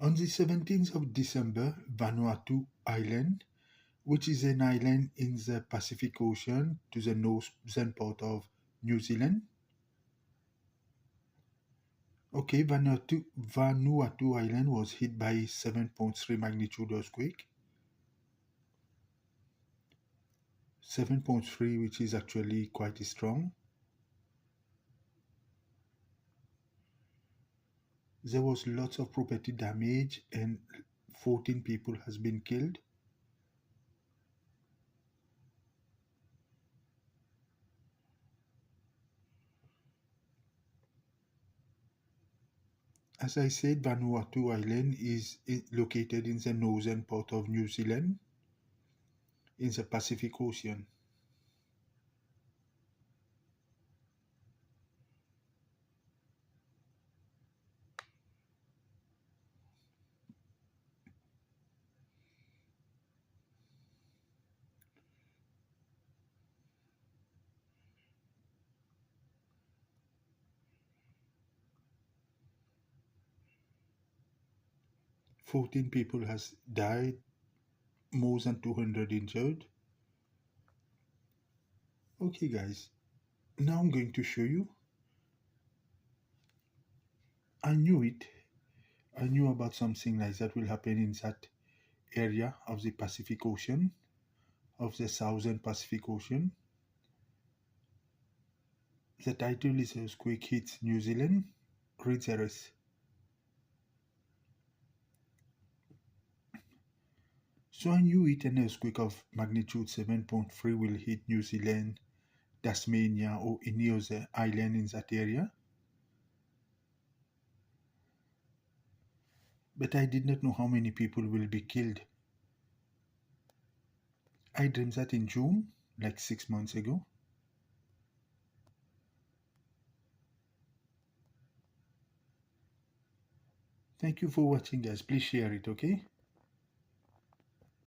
On the 17th of December, Vanuatu Island, which is an island in the Pacific Ocean to the northern part of New Zealand. Okay, Vanuatu Island was hit by 7.3 magnitude earthquake. 7.3, which is actually quite strong. There was lots of property damage and 14 people has been killed. As I said, Vanuatu Island is located in the northern part of New Zealand in the Pacific Ocean. Fourteen people has died, more than 200 injured. Okay guys, now I'm going to show you. I knew about something like that will happen in that area of the Pacific Ocean, of the southern Pacific Ocean. The title is Earthquake Hits New Zealand. Read the rest. So I knew an earthquake of magnitude 7.3 will hit New Zealand, Tasmania, or any other island in that area. But I did not know how many people will be killed. I dreamed that in June, like 6 months ago. Thank you for watching guys. Please share it, okay?